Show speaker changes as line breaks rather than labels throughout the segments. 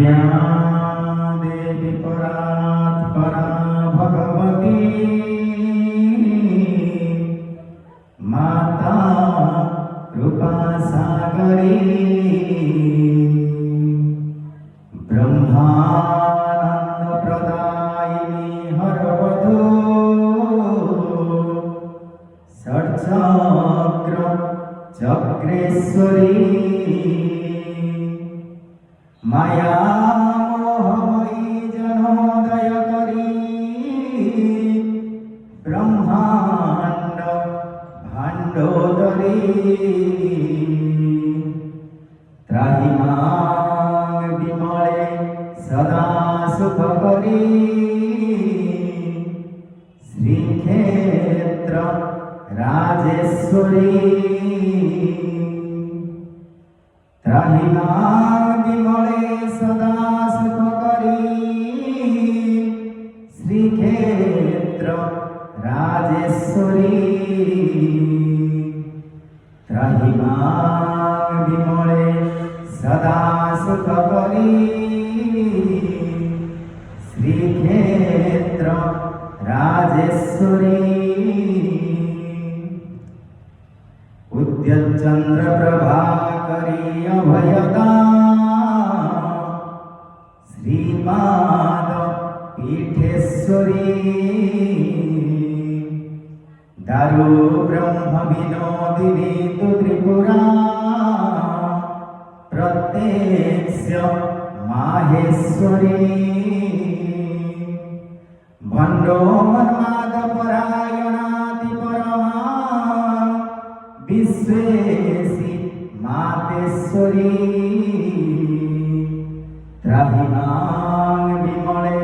आद्या देवी परात् परा भगवती माता कृपा सागरी ब्रह्मानंद प्रदायिनी हरवधू षट्चक्र चक्रेश्वरी माया मोहमयी जनोदय करी ब्रह्मांड भांडोदरी त्राहि मां विमले सदा सुख करी श्रीक्षेत्र राजेश्वरी त्राहि मां विमले सदा सुख करी श्रीक्षेत्र राजेश्वरी त्राहि मां विमले सदा सुख करी श्रीक्षेत्र राजेश्वरी उद्यच्चंद्र प्रभाकरी अभयदा श्रीपाद पीठेश्वरी दारु ब्रह्म विनोदिनी तु त्रिपुरा प्रत्यक्ष माहेश्वरी भंडो मन्माद परायणाति परमा विश्वेशी मातेश्वरी त्राहि मां विमले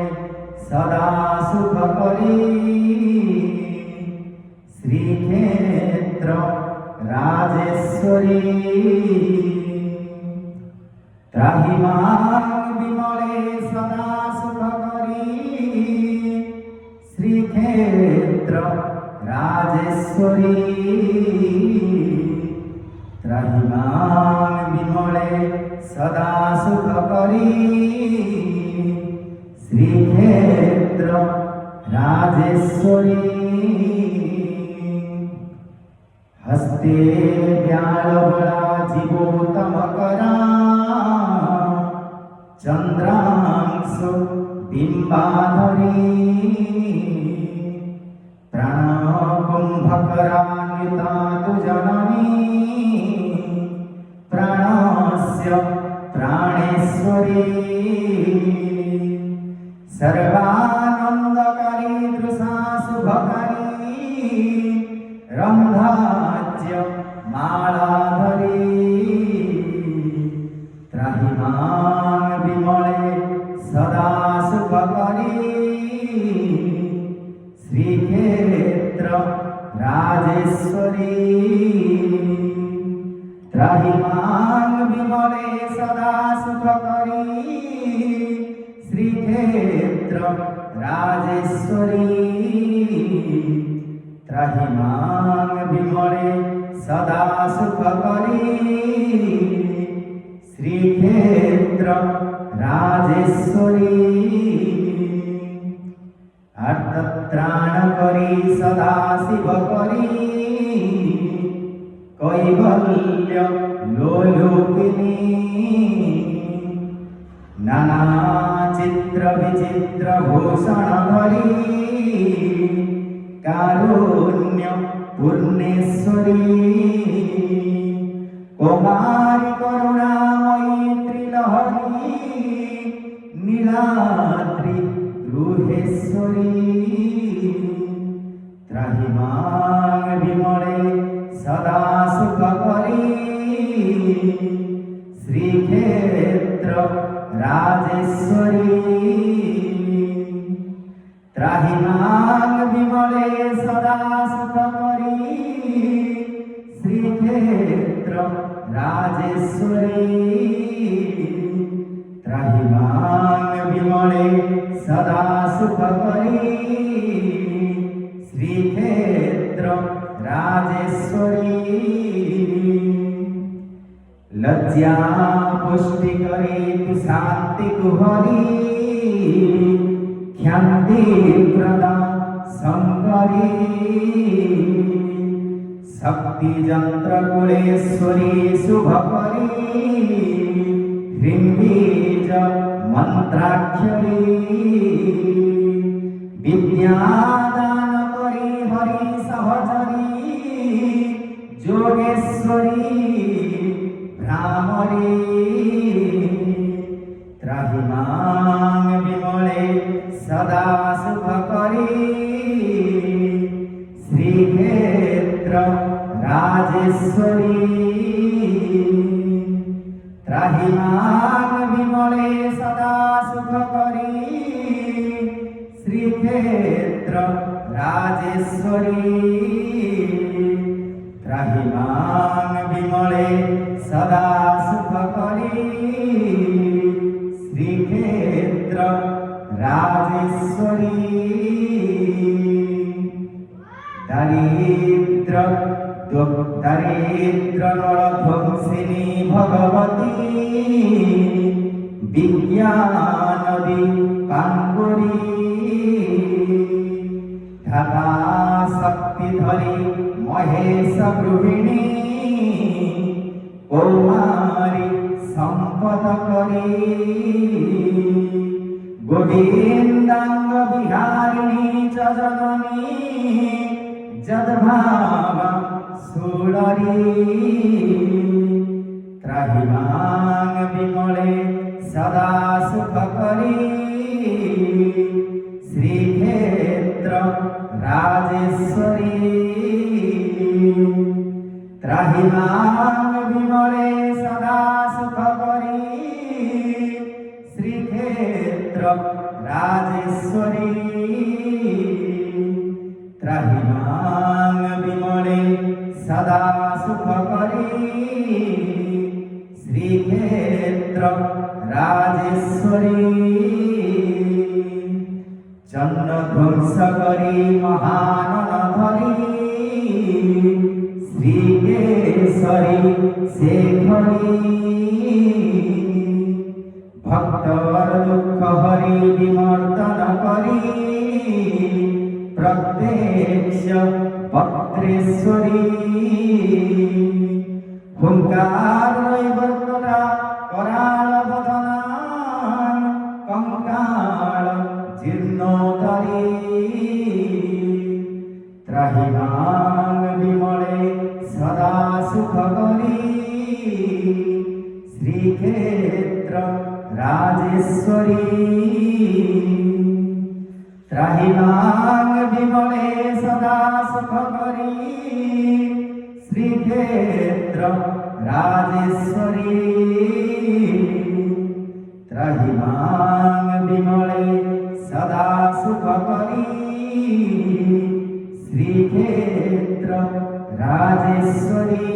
सदा सुख करी श्रीक्षेत्र राजेश्वरी त्राहि मां विमले सदा सुख करी श्रीक्षेत्र राजेश्वरी त्राहि मां विमले सदा सुख करी श्रीक्षेत्र राजेश्वरी हस्ते व्यालवला जीवोत्तम करा चंद्रांशु बिंबाधरी प्राणकुंभकरान्विता तु जननी प्राणस्य प्राणेश्वरी सर्वानंदकारी दृशा शुभकरी रंधाज्य मालाधरी त्राहि मां विमले सदा सुख करी श्रीक्षेत्र राजेश्वरी त्राहि मां विमले सदा सुख करी श्रीक्षेत्र राजेश्वरी त्राहि मां विमले सदा सुख करी श्रीक्षेत्र राजेश्वरी अर्थत्राण करी सदा शिव करी कैवल्य लोलुपिनी नाना चित्र विचित्र भूषण धरी कारुण्य पूर्णेश्वरी कुमारी करुणामयी त्रिलहरी नीलाद्रि रुहेश्वरी त्राहि मां विमले सदा सुख करी श्रीक्षेत्र राजेश्वरी त्राहि मां विमले सदा सुख करी श्रीक्षेत्र राजेश्वरी त्राहि मां विमले सदा सुख करी श्रीक्षेत्र राजेश्वरी लज्जा पुष्टि करी तु शांति कुहरी ख्याति प्रदा शंकरी शक्ति यंत्र कुलेश्वरी शुभ करी हृंबीज मंत्राक्षरी विद्यादान करी हरि सहचरी जोगेश्वरी भ्रामरी त्राहिमां विमले सदा सुख करी श्रीक्षेत्र राजेश्वरी त्राहिमां विमले सदा सुख करी श्रीक्षेत्र राजेश्वरी त्राहिमां विमले सदा सुख करी श्रीक्षेत्र राजेश्वरी दरिद्र नरध्वंसिनी भगवती विज्ञानदी कांगुरी धता शक्तिधरी महेश गृहिणी कौमारी संपद करी गोविंदांग विहारिणी च जननी जदभाव सुररी त्राहिमां विमले सदा सुख करी श्रीक्षेत्र राजेश्वरी त्राहिमां विमले सदा सुख करी श्रीक्षेत्र राजेश्वरी त्राहिमां विमले सदा सुख करी श्रीक्षेत्र राजेश्वरी चंद्र ध्वंस करी महानन धरी श्रीकेशरी शेखरी भक्तर दुख हरि विमर्दन करी प्रत्यक्ष पत्रेश्वरी हुंकार नैवर्तता कराल बदना कंकाल जीर्णोदरी त्राहिमां विमले सदा सुख करी श्रीक्षेत्र राजेश्वरी त्राहिमां विमले सदा सुख करी श्रीक्षेत्र राजेश्वरी त्राहिमां विमले सदा सुख करी श्रीक्षेत्र राजेश्वरी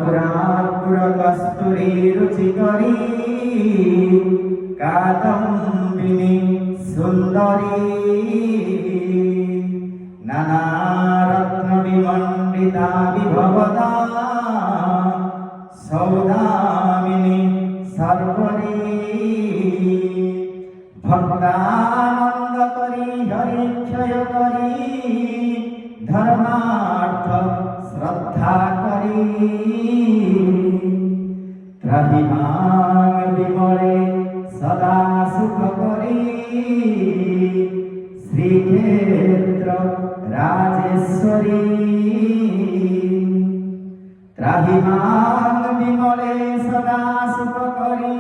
कर्पूरार्पुर कस्तूरी रुचिकरी कादम्बिनी सुंदरी नाना रत्न विमंडिता विभवदा सौदामिनी सर्वरी भक्तानंद करी हरि क्षय करी धर्मार्थ श्रद्धा करी त्राहिमां विमले सदा सुख करी श्रीक्षेत्र राजेश्वरी त्राहिमां विमले सदा सुख करी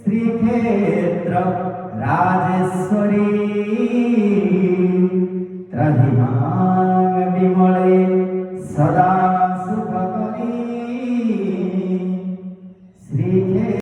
श्रीक्षेत्र राजेश्वरी